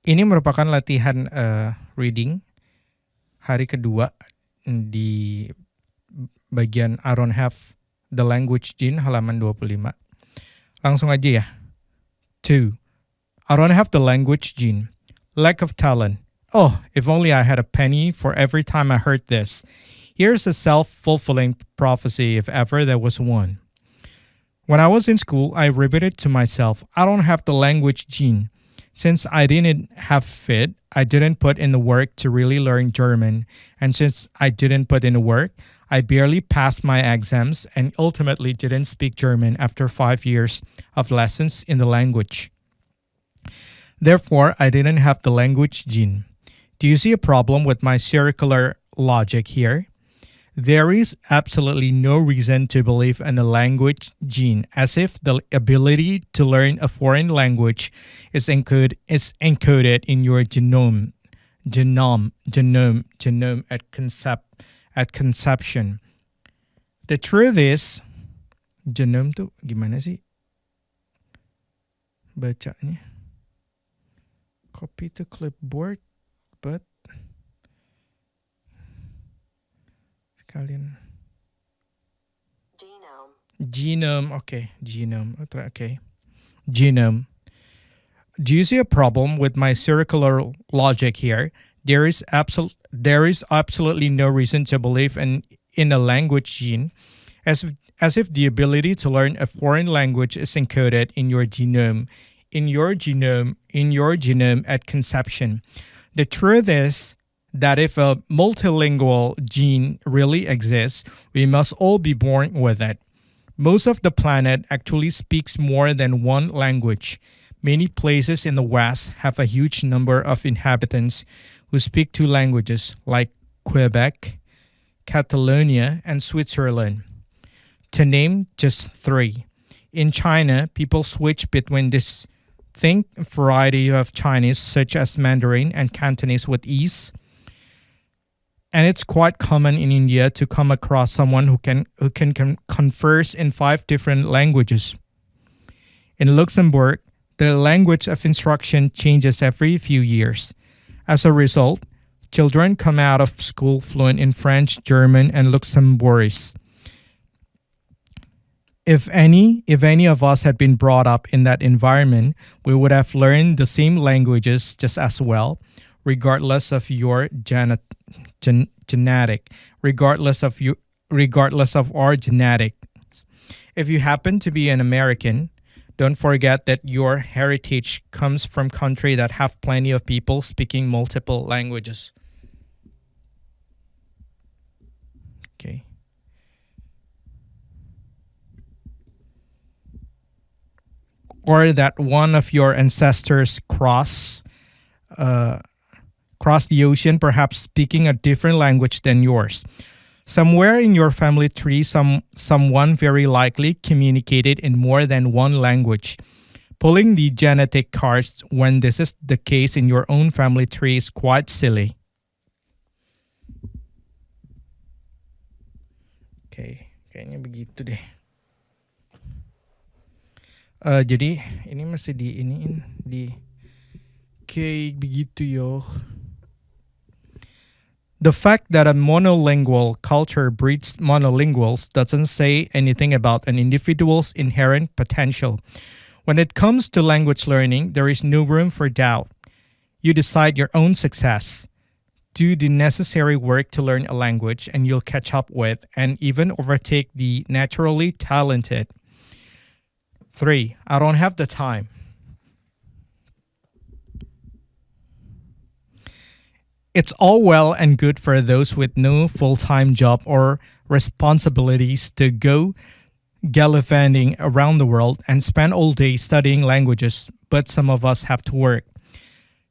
Ini merupakan latihan reading hari kedua di bagian I don't have the language gene halaman 25. Langsung aja ya. 2. I don't have the language gene. Lack of talent. Oh, if only I had a penny for every time I heard this. Here's a self-fulfilling prophecy if ever there was one. When I was in school, I repeated to myself, I don't have the language gene. Since I didn't have it, I didn't put in the work to really learn German. And since I didn't put in the work, I barely passed my exams and ultimately didn't speak German after 5 years of lessons in the language. Therefore, I didn't have the language gene. Do you see a problem with my circular logic here? There is absolutely no reason to believe in a language gene, as if the ability to learn a foreign language is encoded in your genome at conception. The truth is, genome tuh gimana sih bacanya? Copy to clipboard, but sekalian genome, okay, genome. Do you see a problem with my circular logic here? There is absolutely no reason to believe in a language gene, as if the ability to learn a foreign language is encoded in your genome at conception. The truth is that if a multilingual gene really exists, we must all be born with it. Most of the planet actually speaks more than one language. Many places in the West have a huge number of inhabitants who speak 2 languages, like Quebec, Catalonia, and Switzerland. To name just 3. In China, people switch between distinct variety of Chinese, such as Mandarin and Cantonese, with ease. And it's quite common in India to come across someone who can converse in 5 different languages. In Luxembourg, the language of instruction changes every few years. As a result, children come out of school fluent in French, German, and Luxembourgese. If any of us had been brought up in that environment, we would have learned the same languages just as well, regardless of your regardless of our genetic. If you happen to be an American, don't forget that your heritage comes from countries that have plenty of people speaking multiple languages. Okay. Or that one of your ancestors crossed the ocean, perhaps speaking a different language than yours. Somewhere in your family tree, someone very likely communicated in more than one language. Pulling the genetic cards when this is the case in your own family tree is quite silly. Okay, kayaknya begitu deh. Jadi ini masih kayak begitu yo. The fact that a monolingual culture breeds monolinguals doesn't say anything about an individual's inherent potential. When it comes to language learning, there is no room for doubt. You decide your own success. Do the necessary work to learn a language, and you'll catch up with and even overtake the naturally talented. 3. I don't have the time. It's all well and good for those with no full-time job or responsibilities to go gallivanting around the world and spend all day studying languages, but some of us have to work.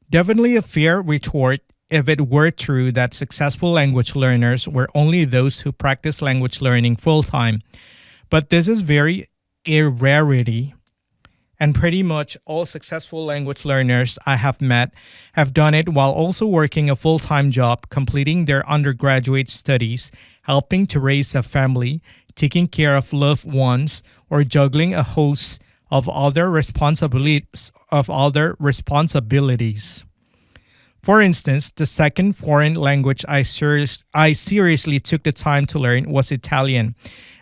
Definitely a fair retort if it were true that successful language learners were only those who practice language learning full-time. But this is a rarity. And pretty much all successful language learners I have met have done it while also working a full-time job, completing their undergraduate studies, helping to raise a family, taking care of loved ones, or juggling a host of other responsibilities. For instance, the second foreign language I seriously took the time to learn was Italian.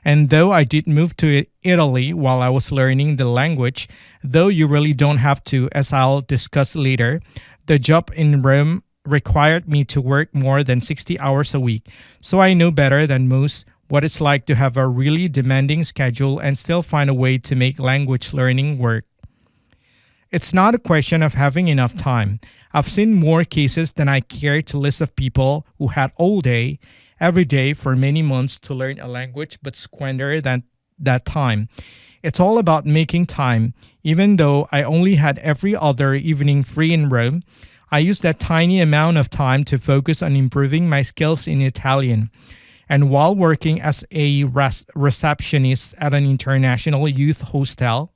And though I did move to Italy while I was learning the language, though you really don't have to, as I'll discuss later, the job in Rome required me to work more than 60 hours a week. So I know better than most what it's like to have a really demanding schedule and still find a way to make language learning work. It's not a question of having enough time. I've seen more cases than I care to list of people who had all day, every day for many months to learn a language but squander that time. It's all about making time. Even though I only had every other evening free in Rome, I used that tiny amount of time to focus on improving my skills in Italian. And while working as a receptionist at an international youth hostel,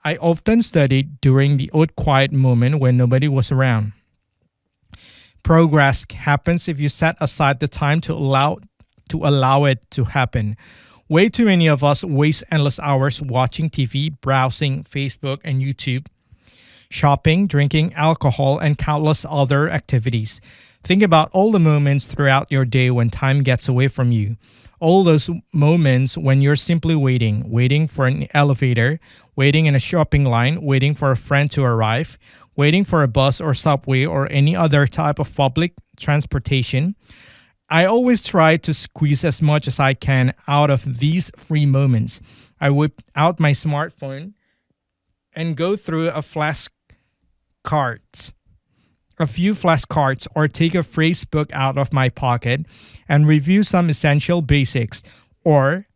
I often studied during the odd quiet moment when nobody was around. Progress happens if you set aside the time to allow it to happen. Way too many of us waste endless hours watching TV, browsing Facebook and YouTube, shopping, drinking alcohol, and countless other activities. Think about all the moments throughout your day when time gets away from you. All those moments when you're simply waiting for an elevator, waiting in a shopping line, waiting for a friend to arrive, waiting for a bus or subway or any other type of public transportation. I always try to squeeze as much as I can out of these free moments. I whip out my smartphone and go through a few flashcards, or take a phrase book out of my pocket and review some essential basics. Or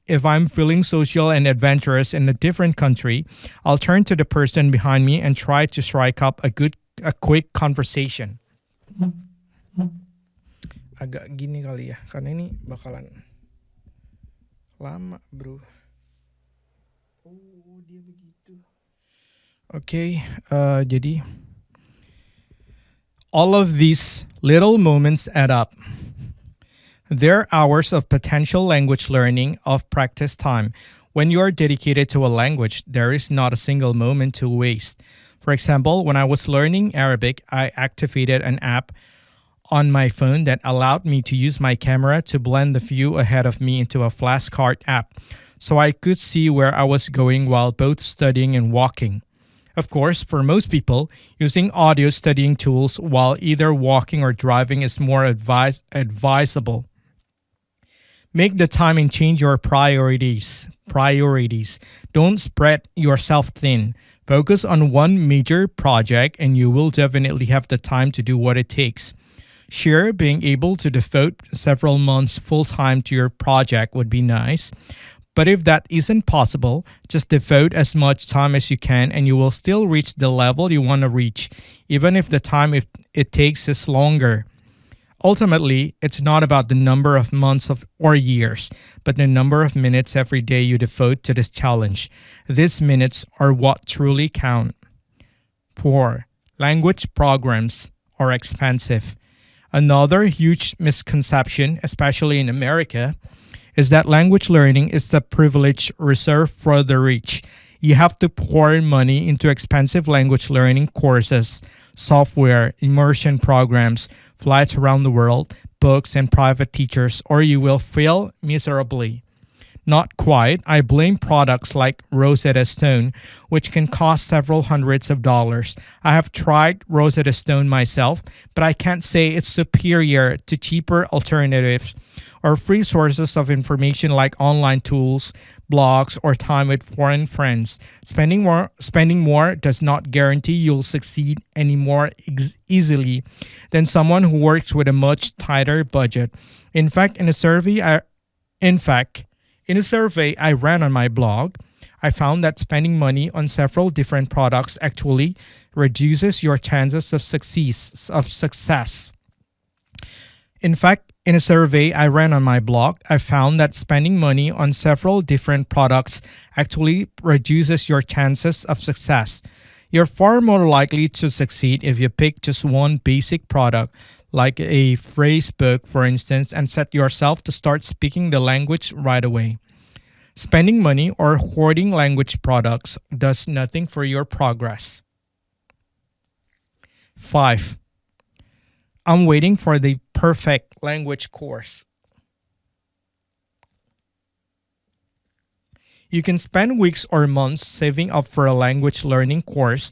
if I'm feeling social and adventurous in a different country, I'll turn to the person behind me and try to strike up a quick conversation. Agak gini kali ya, karena ini bakalan lama, bro. Oh, dia begitu. Okay, jadi all of these little moments add up. There are hours of potential language learning of practice time. When you are dedicated to a language, there is not a single moment to waste. For example, when I was learning Arabic, I activated an app on my phone that allowed me to use my camera to blend the view ahead of me into a flashcard app, so I could see where I was going while both studying and walking. Of course, for most people, using audio studying tools while either walking or driving is more advisable. Make the time and change your priorities. Don't spread yourself thin. Focus on one major project and you will definitely have the time to do what it takes. Sure, being able to devote several months full-time to your project would be nice. But if that isn't possible, just devote as much time as you can and you will still reach the level you want to reach, even if the time it takes is longer. Ultimately, it's not about the number of months or years, but the number of minutes every day you devote to this challenge. These minutes are what truly count. 4. Language programs are expensive. Another huge misconception, especially in America, is that language learning is the privilege reserved for the rich. You have to pour money into expensive language learning courses, software, immersion programs, flights around the world, books, and private teachers, or you will fail miserably. Not quite. I blame products like Rosetta Stone, which can cost several hundreds of dollars. I have tried Rosetta Stone myself, but I can't say it's superior to cheaper alternatives or free sources of information like online tools, blogs, or time with foreign friends. Spending more does not guarantee you'll succeed any more easily than someone who works with a much tighter budget. In fact, in a survey I ran on my blog, I found that spending money on several different products actually reduces your chances of success. In fact, in a survey I ran on my blog, I found that spending money on several different products actually reduces your chances of success. You're far more likely to succeed if you pick just one basic product, like a phrase book, for instance, and set yourself to start speaking the language right away. Spending money or hoarding language products does nothing for your progress. 5. I'm waiting for the perfect language course. You can spend weeks or months saving up for a language learning course,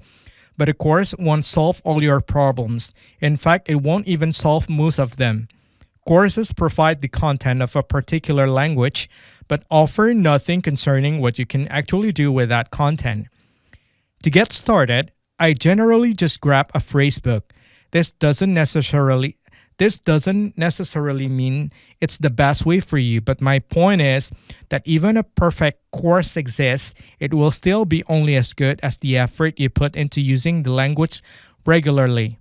but a course won't solve all your problems. In fact, it won't even solve most of them. Courses provide the content of a particular language, but offer nothing concerning what you can actually do with that content. To get started, I generally just grab a phrase book. This doesn't necessarily mean it's the best way for you, but my point is that even a perfect course exists, it will still be only as good as the effort you put into using the language regularly.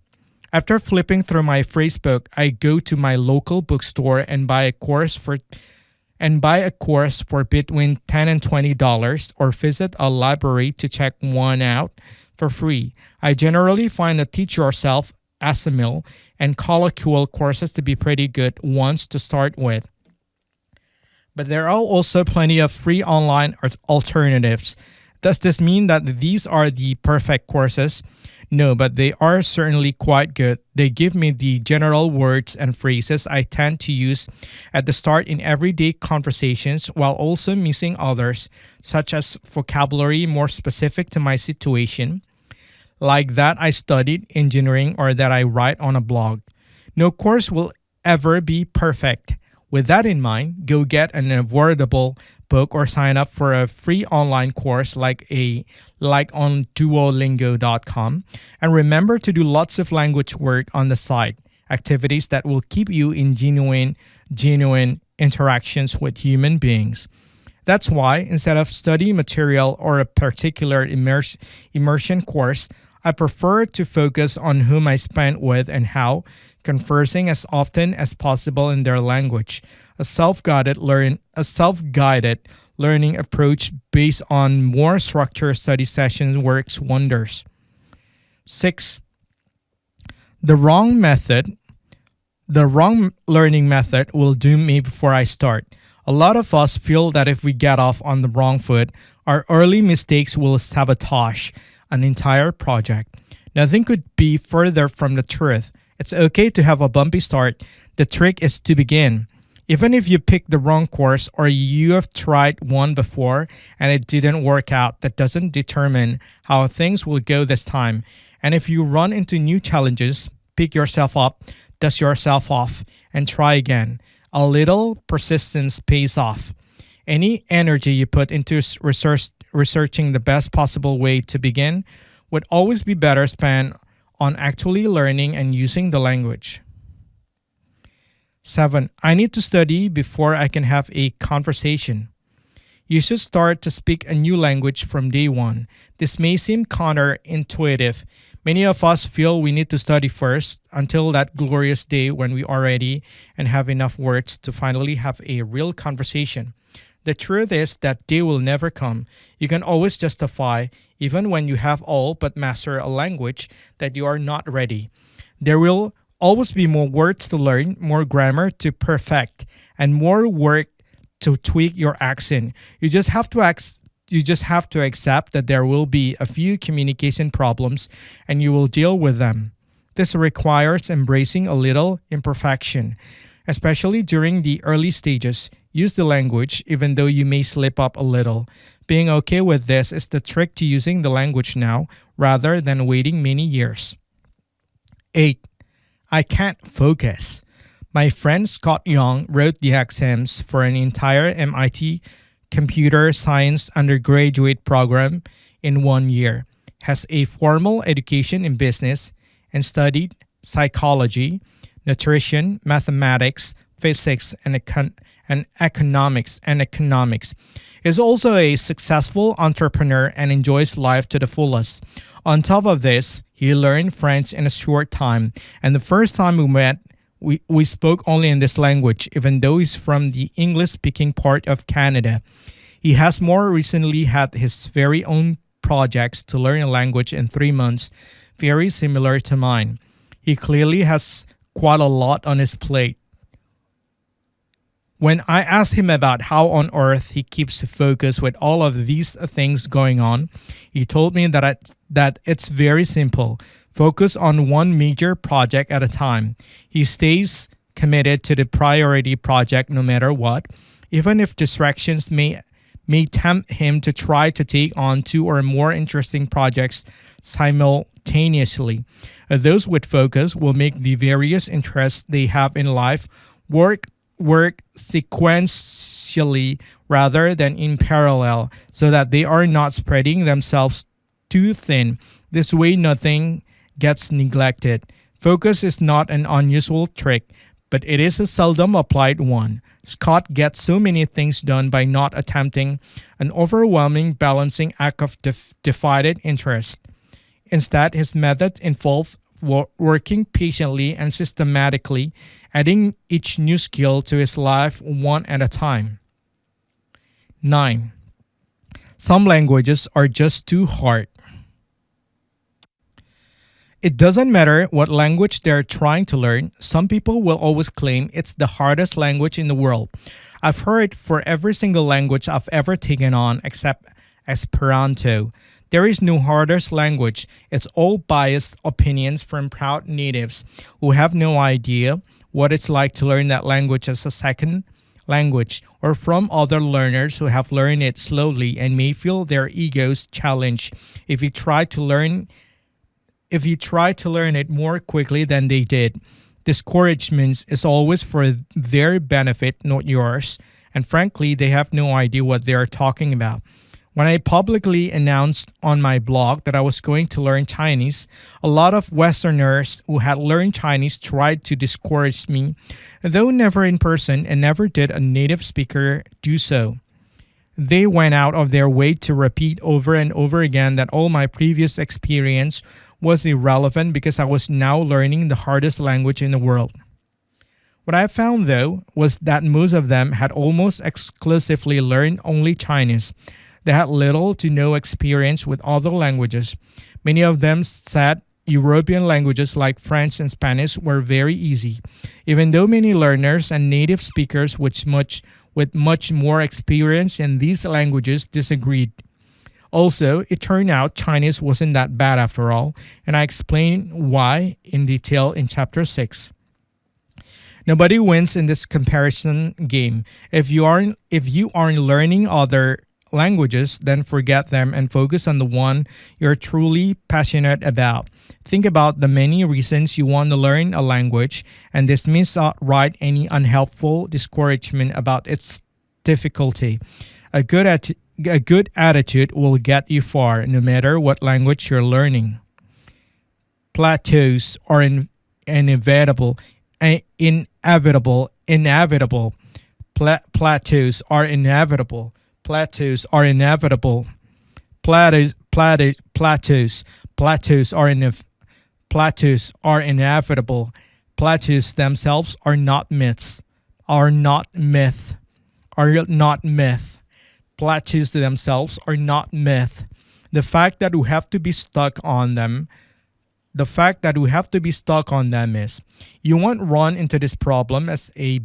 After flipping through my phrase book, I go to my local bookstore and buy a course for between $10 and $20, or visit a library to check one out for free. I generally find the Teach Yourself, ASML, and colloquial courses to be pretty good ones to start with. But there are also plenty of free online alternatives. Does this mean that these are the perfect courses? No, but they are certainly quite good. They give me the general words and phrases I tend to use at the start in everyday conversations, while also missing others, such as vocabulary more specific to my situation, like that I studied engineering or that I write on a blog. No course will ever be perfect. With that in mind, go get an affordable book or sign up for a free online course like on Duolingo.com. And remember to do lots of language work on the side, activities that will keep you in genuine interactions with human beings. That's why instead of study material or a particular immersion course, I prefer to focus on whom I spend with and how, conversing as often as possible in their language. A self-guided learning approach based on more structured study sessions works wonders. 6. The wrong learning method will doom me before I start. A lot of us feel that if we get off on the wrong foot, our early mistakes will sabotage an entire project. Nothing could be further from the truth. It's okay to have a bumpy start. The trick is to begin. Even if you pick the wrong course or you have tried one before and it didn't work out, that doesn't determine how things will go this time. And if you run into new challenges, pick yourself up, dust yourself off, and try again. A little persistence pays off. Any energy you put into researching the best possible way to begin would always be better spent on actually learning and using the language. 7. I need to study before I can have a conversation. You should start to speak a new language from day one. This may seem counterintuitive. Many of us feel we need to study first until that glorious day when we are ready and have enough words to finally have a real conversation. The truth is that day will never come. You can always justify, even when you have all but master a language, that you are not ready. There will always be more words to learn, more grammar to perfect, and more work to tweak your accent. You just have to accept that there will be a few communication problems and you will deal with them. This requires embracing a little imperfection, especially during the early stages. Use the language even though you may slip up a little. Being okay with this is the trick to using the language now rather than waiting many years. 8. I can't focus. My friend Scott Young wrote the exams for an entire MIT computer science undergraduate program in 1 year, has a formal education in business, and studied psychology, nutrition, mathematics, physics, and economics. Is also a successful entrepreneur and enjoys life to the fullest. On top of this, he learned French in a short time, and the first time we met, we spoke only in this language, even though he's from the English-speaking part of Canada. He has more recently had his very own projects to learn a language in 3 months, very similar to mine. He clearly has quite a lot on his plate. When I asked him about how on earth he keeps focus with all of these things going on, he told me that it's very simple. Focus on one major project at a time. He stays committed to the priority project no matter what, even if distractions may tempt him to try to take on two or more interesting projects simultaneously. Those with focus will make the various interests they have in life work sequentially rather than in parallel, so that they are not spreading themselves too thin. This way nothing gets neglected. Focus is not an unusual trick, but it is a seldom applied one. Scott gets so many things done by not attempting an overwhelming balancing act of divided interest. Instead, his method involved working patiently and systematically, adding each new skill to his life one at a time. 9. Some languages are just too hard. It doesn't matter what language they're trying to learn, some people will always claim it's the hardest language in the world. I've heard for every single language I've ever taken on except Esperanto. There is no hardest language. It's all biased opinions from proud natives who have no idea what it's like to learn that language as a second language, or from other learners who have learned it slowly and may feel their egos challenged if you try to learn it more quickly than they did. Discouragement is always for their benefit, not yours, and frankly, they have no idea what they are talking about. When I publicly announced on my blog that I was going to learn Chinese, a lot of Westerners who had learned Chinese tried to discourage me, though never in person and never did a native speaker do so. They went out of their way to repeat over and over again that all my previous experience was irrelevant because I was now learning the hardest language in the world. What I found, though, was that most of them had almost exclusively learned only Chinese. They had little to no experience with other languages. Many of them said European languages like French and Spanish were very easy, even though many learners and native speakers with much more experience in these languages disagreed. Also, it turned out Chinese wasn't that bad after all, and I explain why in detail in Chapter 6. Nobody wins in this comparison game. If you aren't learning other languages, then forget them and focus on the one you're truly passionate about. Think about the many reasons you want to learn a language and dismiss outright any unhelpful discouragement about its difficulty. A good attitude will get you far, no matter what language you're learning. Plateaus are inevitable. Plateaus are inevitable. Plateaus are inevitable. Plateaus are inevitable. Plateaus themselves are not myths. Are not myth. Plateaus themselves are not myth. The fact that we have to be stuck on them is you won't run into this problem as a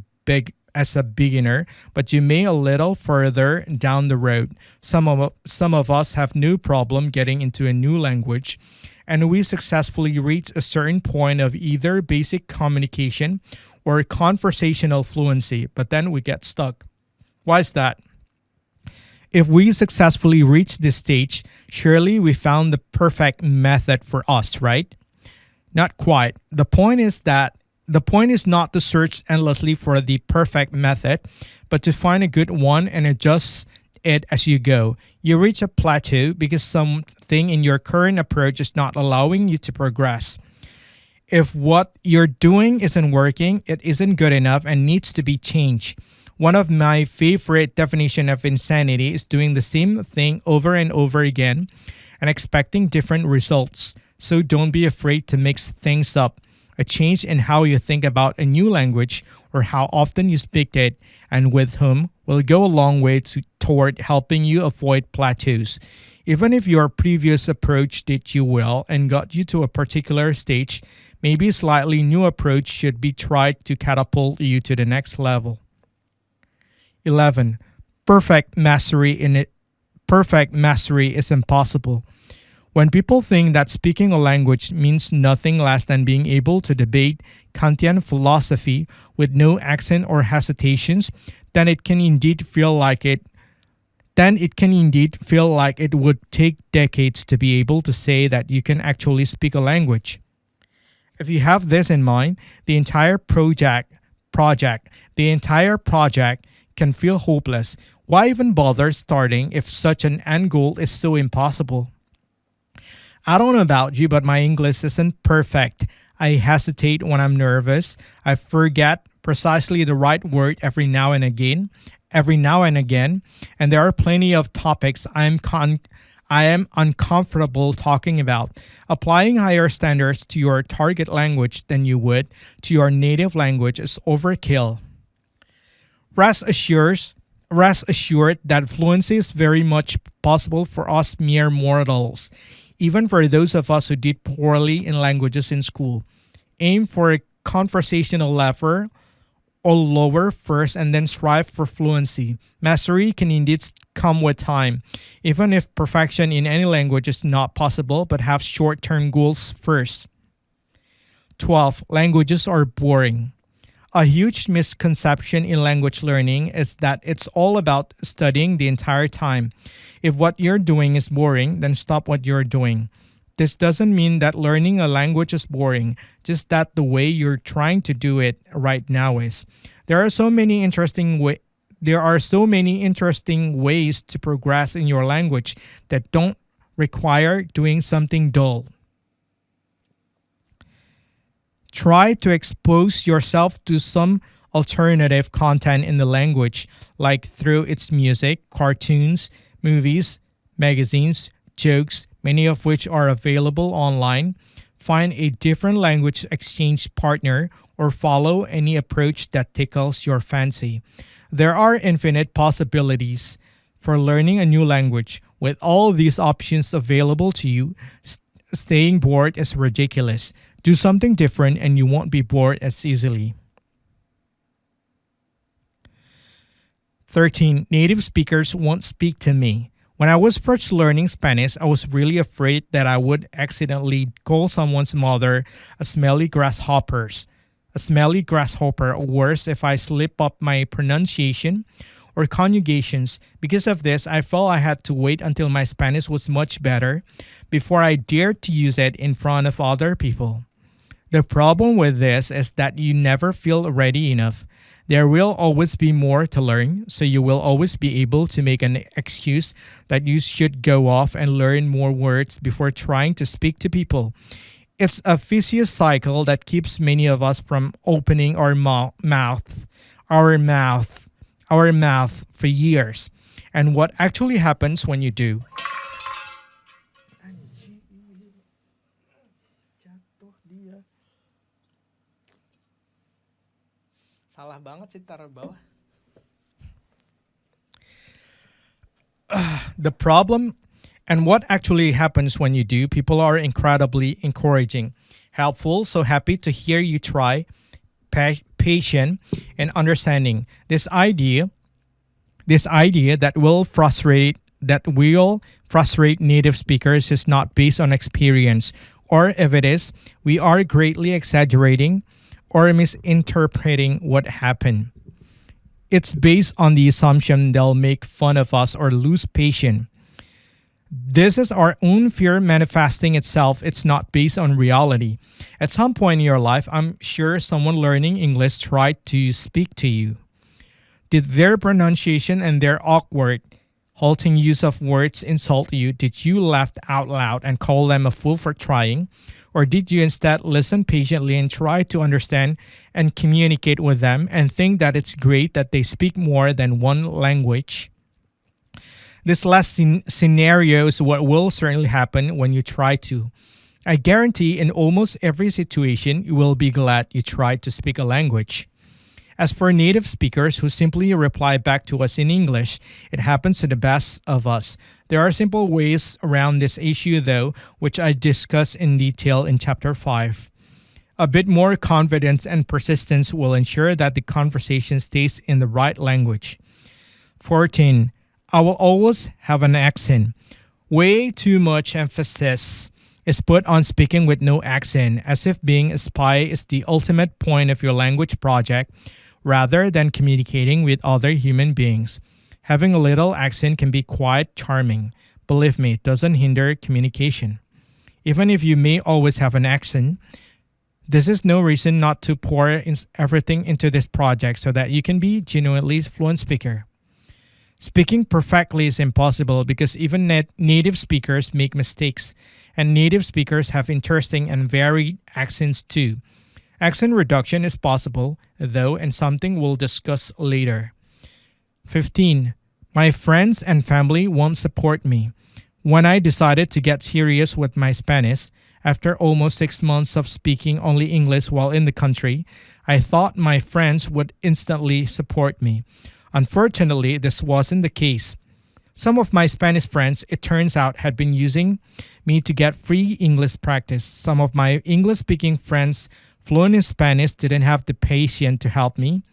beginner, but you may a little further down the road. Some of us have no problem getting into a new language, and we successfully reach a certain point of either basic communication or conversational fluency, but then we get stuck. Why is that? If we successfully reach this stage, surely we found the perfect method for us, right? Not quite. The point is not to search endlessly for the perfect method, but to find a good one and adjust it as you go. You reach a plateau because something in your current approach is not allowing you to progress. If what you're doing isn't working, it isn't good enough and needs to be changed. One of my favorite definitions of insanity is doing the same thing over and over again and expecting different results. So don't be afraid to mix things up. A change in how you think about a new language or how often you speak it and with whom will go a long way toward helping you avoid plateaus. Even if your previous approach did you well and got you to a particular stage, maybe a slightly new approach should be tried to catapult you to the next level. 11. Perfect mastery is impossible. When people think that speaking a language means nothing less than being able to debate Kantian philosophy with no accent or hesitations, then it can indeed feel like it would take decades to be able to say that you can actually speak a language. If you have this in mind, the entire project can feel hopeless. Why even bother starting if such an end goal is so impossible? I don't know about you, but my English isn't perfect. I hesitate when I'm nervous. I forget precisely the right word every now and again. And there are plenty of topics I am uncomfortable talking about. Applying higher standards to your target language than you would to your native language is overkill. Rest assured that fluency is very much possible for us mere mortals, even for those of us who did poorly in languages in school. Aim for a conversational level or lower first and then strive for fluency. Mastery can indeed come with time, even if perfection in any language is not possible, but have short-term goals first. 12. Languages are boring. A huge misconception in language learning is that it's all about studying the entire time. If what you're doing is boring, then stop what you're doing. This doesn't mean that learning a language is boring, just that the way you're trying to do it right now is. There are so many interesting ways to progress in your language that don't require doing something dull. Try to expose yourself to some alternative content in the language, like through its music, cartoons, movies, magazines, jokes, many of which are available online. Find a different language exchange partner or follow any approach that tickles your fancy. There are infinite possibilities for learning a new language. With all these options available to you, staying bored is ridiculous. Do something different and you won't be bored as easily. 13. Native speakers won't speak to me. When I was first learning Spanish, I was really afraid that I would accidentally call someone's mother a smelly grasshopper, or worse if I slip up my pronunciation or conjugations. Because of this, I felt I had to wait until my Spanish was much better before I dared to use it in front of other people. The problem with this is that you never feel ready enough. There will always be more to learn, so you will always be able to make an excuse that you should go off and learn more words before trying to speak to people. It's a vicious cycle that keeps many of us from opening our mouth for years. And what actually happens when you do? Salah banget sih taruh bawah. The problem and what actually happens when you do, people are incredibly encouraging, helpful, so happy to hear you try, patient and understanding. This idea that will frustrate native speakers is not based on experience, or if it is, we are greatly exaggerating or misinterpreting what happened. It's based on the assumption they'll make fun of us or lose patience. This is our own fear manifesting itself. It's not based on reality. At some point in your life, I'm sure someone learning English tried to speak to you. Did their pronunciation and their awkward, halting use of words insult you? Did you laugh out loud and call them a fool for trying? Or did you instead listen patiently and try to understand and communicate with them and think that it's great that they speak more than one language? This last scenario is what will certainly happen when you try to. I guarantee in almost every situation, you will be glad you tried to speak a language. As for native speakers who simply reply back to us in English, it happens to the best of us. There are simple ways around this issue, though, which I discuss in detail in Chapter 5. A bit more confidence and persistence will ensure that the conversation stays in the right language. 14. I will always have an accent. Way too much emphasis is put on speaking with no accent, as if being a spy is the ultimate point of your language project, rather than communicating with other human beings. Having a little accent can be quite charming. Believe me, it doesn't hinder communication. Even if you may always have an accent, this is no reason not to pour everything into this project so that you can be genuinely fluent speaker. Speaking perfectly is impossible because even native speakers make mistakes, and native speakers have interesting and varied accents too. Accent reduction is possible, though, and something we'll discuss later. 15. My friends and family won't support me. When I decided to get serious with my Spanish, after almost 6 months of speaking only English while in the country, I thought my friends would instantly support me. Unfortunately, this wasn't the case. Some of my Spanish friends, it turns out, had been using me to get free English practice. Some of my English-speaking friends fluent in Spanish didn't have the patience to help me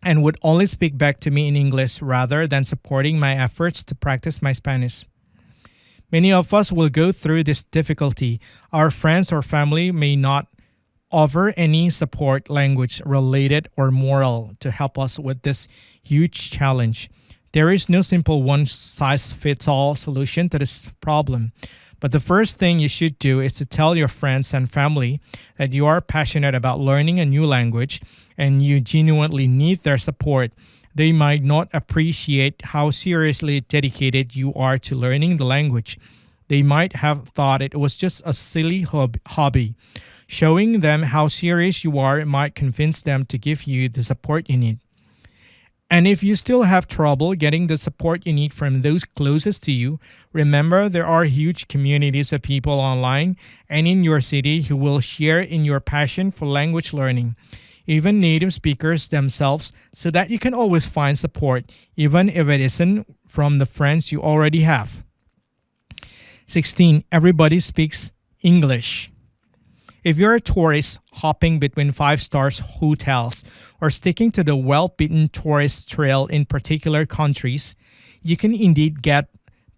and would only speak back to me in English rather than supporting my efforts to practice my Spanish. Many of us will go through this difficulty. Our friends or family may not offer any support, language related or moral, to help us with this huge challenge. There is no simple one-size-fits-all solution to this problem. But the first thing you should do is to tell your friends and family that you are passionate about learning a new language and you genuinely need their support. They might not appreciate how seriously dedicated you are to learning the language. They might have thought it was just a silly hobby. Showing them how serious you are might convince them to give you the support you need. And if you still have trouble getting the support you need from those closest to you, remember there are huge communities of people online and in your city who will share in your passion for language learning, even native speakers themselves, so that you can always find support, even if it isn't from the friends you already have. 16. Everybody speaks English. If you're a tourist hopping between 5-star hotels or sticking to the well-beaten tourist trail in particular countries, you can indeed get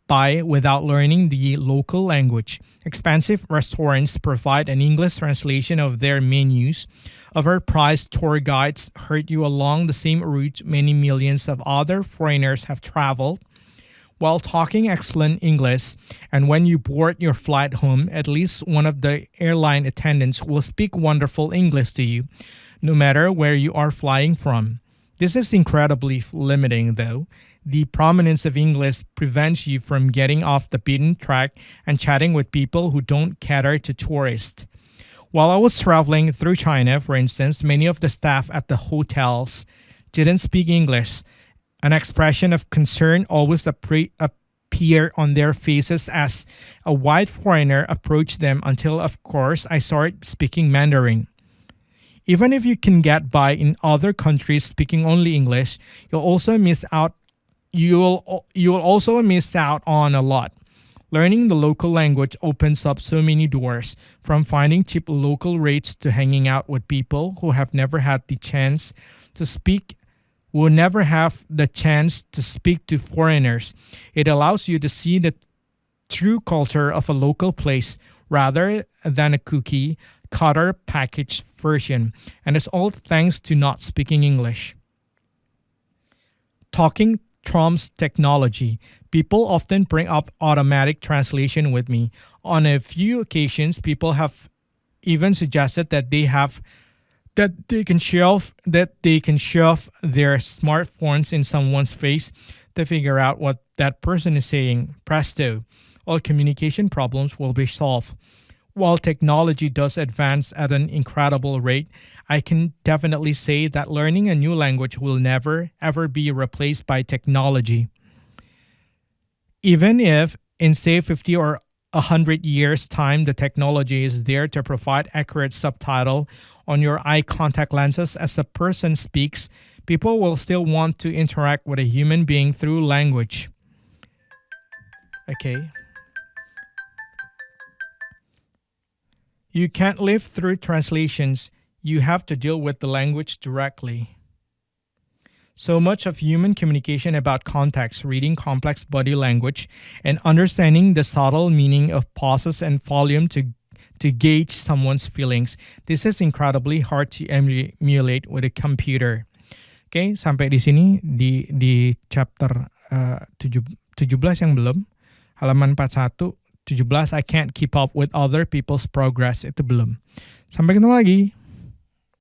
by without learning the local language. Expensive restaurants provide an English translation of their menus. Overpriced tour guides herd you along the same route many millions of other foreigners have traveled while talking excellent English, and when you board your flight home, at least one of the airline attendants will speak wonderful English to you, no matter where you are flying from. This is incredibly limiting, though. The prominence of English prevents you from getting off the beaten track and chatting with people who don't cater to tourists. While I was traveling through China, for instance, many of the staff at the hotels didn't speak English. An expression of concern always appeared on their faces as a white foreigner approached them until, of course, I started speaking Mandarin. Even if you can get by in other countries speaking only English, you'll also miss out on a lot. Learning the local language opens up so many doors, from finding cheap local rates to hanging out with people who have never had the chance to speak will never have the chance to speak to foreigners. It allows you to see the true culture of a local place rather than a cookie cutter packaged version, and it's all thanks to not speaking English. Talking trumps technology. People often bring up automatic translation with me. On a few occasions, people have even suggested that they can shove their smartphones in someone's face to figure out what that person is saying. Presto, all communication problems will be solved. While technology does advance at an incredible rate, I can definitely say that learning a new language will never ever be replaced by technology. Even if in say 50 or 100 years' time the technology is there to provide accurate subtitle on your eye contact lenses as a person speaks, people will still want to interact with a human being through language. Okay. You can't live through translations. You have to deal with the language directly. So much of human communication about context, reading complex body language, and understanding the subtle meaning of pauses and volume to gauge someone's feelings. This is incredibly hard to emulate with a computer. Oke, sampai di sini di chapter 17 yang belum. Halaman 41, 17, I can't keep up with other people's progress. Itu belum. Sampai ketemu lagi.